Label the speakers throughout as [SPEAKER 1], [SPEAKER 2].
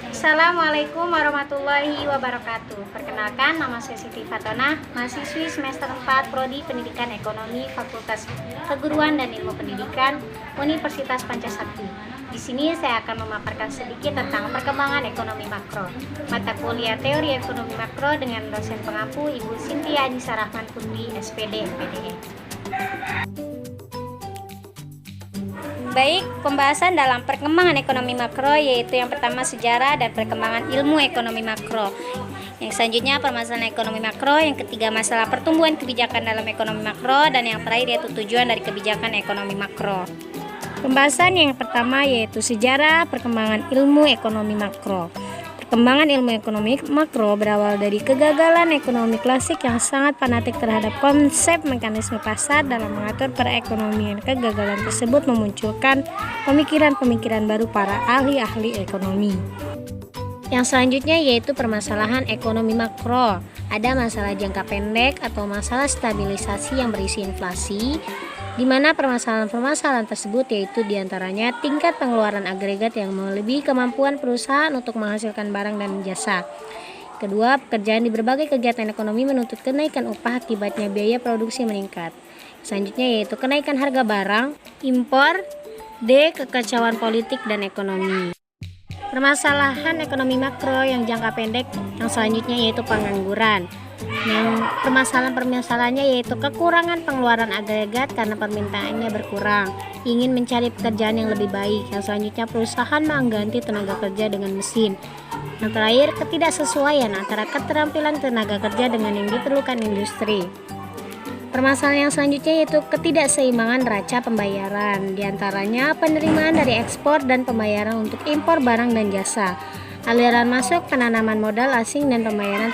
[SPEAKER 1] Assalamualaikum warahmatullahi wabarakatuh. Perkenalkan, nama saya Siti Fatona, mahasiswi semester 4 Prodi Pendidikan Ekonomi Fakultas Keguruan dan Ilmu Pendidikan Universitas Pancasakti. Di sini saya akan memaparkan sedikit tentang perkembangan ekonomi makro, mata kuliah teori ekonomi makro dengan dosen pengampu Ibu Sintia Anissa Rahman Putri, SPD, MPDE. Baik, pembahasan dalam perkembangan ekonomi makro yaitu yang pertama sejarah dan perkembangan ilmu ekonomi makro. Yang selanjutnya permasalahan ekonomi makro, yang ketiga masalah pertumbuhan kebijakan dalam ekonomi makro, dan yang terakhir yaitu tujuan dari kebijakan ekonomi makro. Pembahasan yang pertama yaitu sejarah perkembangan ilmu ekonomi makro. Perkembangan ilmu ekonomi makro berawal dari kegagalan ekonomi klasik yang sangat fanatik terhadap konsep mekanisme pasar dalam mengatur perekonomian. Kegagalan tersebut memunculkan pemikiran-pemikiran baru para ahli-ahli ekonomi. Yang selanjutnya yaitu permasalahan ekonomi makro. Ada masalah jangka pendek atau masalah stabilisasi yang berisi inflasi, di mana permasalahan-permasalahan tersebut yaitu diantaranya tingkat pengeluaran agregat yang melebihi kemampuan perusahaan untuk menghasilkan barang dan jasa. Kedua, pekerjaan di berbagai kegiatan ekonomi menuntut kenaikan upah, akibatnya biaya produksi meningkat. Selanjutnya yaitu kenaikan harga barang, impor. D. Kekacauan politik dan ekonomi. Permasalahan ekonomi makro yang jangka pendek yang selanjutnya yaitu pengangguran. Yang permasalahannya yaitu kekurangan pengeluaran agregat karena permintaannya berkurang, ingin mencari pekerjaan yang lebih baik. Yang selanjutnya perusahaan mengganti tenaga kerja dengan mesin. Yang terakhir ketidaksesuaian antara keterampilan tenaga kerja dengan yang diperlukan industri. Permasalahan yang selanjutnya yaitu ketidakseimbangan neraca pembayaran, diantaranya penerimaan dari ekspor dan pembayaran untuk impor barang dan jasa, aliran masuk penanaman modal asing dan pembayaran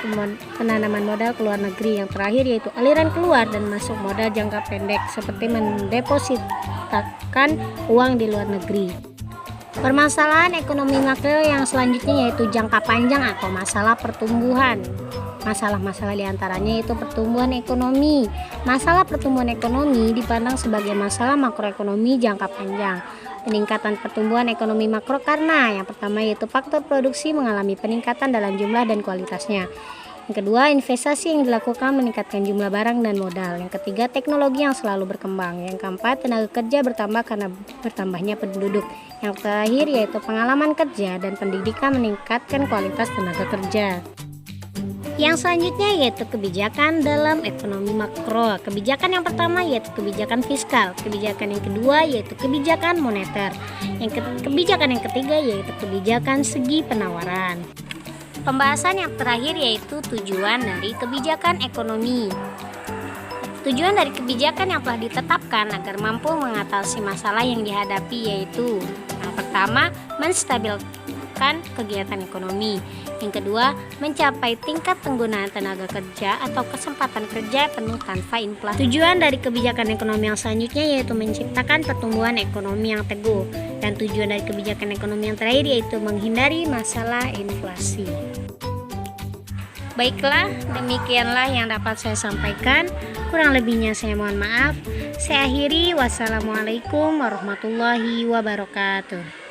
[SPEAKER 1] penanaman modal ke luar negeri. Yang terakhir yaitu aliran keluar dan masuk modal jangka pendek seperti mendepositkan uang di luar negeri. Permasalahan ekonomi makro yang selanjutnya yaitu jangka panjang atau masalah pertumbuhan. Masalah-masalah diantaranya yaitu pertumbuhan ekonomi. Masalah pertumbuhan ekonomi dipandang sebagai masalah makroekonomi jangka panjang. Peningkatan pertumbuhan ekonomi makro karena yang pertama yaitu faktor produksi mengalami peningkatan dalam jumlah dan kualitasnya. Yang kedua, investasi yang dilakukan meningkatkan jumlah barang dan modal. Yang ketiga, teknologi yang selalu berkembang. Yang keempat, tenaga kerja bertambah karena bertambahnya penduduk. Yang terakhir yaitu pengalaman kerja dan pendidikan meningkatkan kualitas tenaga kerja. Yang selanjutnya yaitu kebijakan dalam ekonomi makro. Kebijakan yang pertama yaitu kebijakan fiskal. Kebijakan yang kedua yaitu kebijakan moneter. Kebijakan yang ketiga yaitu kebijakan segi penawaran. Pembahasan yang terakhir yaitu tujuan dari kebijakan ekonomi. Tujuan dari kebijakan yang telah ditetapkan agar mampu mengatasi masalah yang dihadapi yaitu yang pertama, menstabilkan kegiatan ekonomi. Yang kedua, mencapai tingkat penggunaan tenaga kerja atau kesempatan kerja penuh tanpa inflasi. Tujuan dari kebijakan ekonomi yang selanjutnya yaitu menciptakan pertumbuhan ekonomi yang teguh. Dan tujuan dari kebijakan ekonomi yang terakhir yaitu menghindari masalah inflasi. Baiklah, demikianlah yang dapat saya sampaikan. Kurang lebihnya saya mohon maaf. Saya akhiri. Wassalamualaikum warahmatullahi wabarakatuh.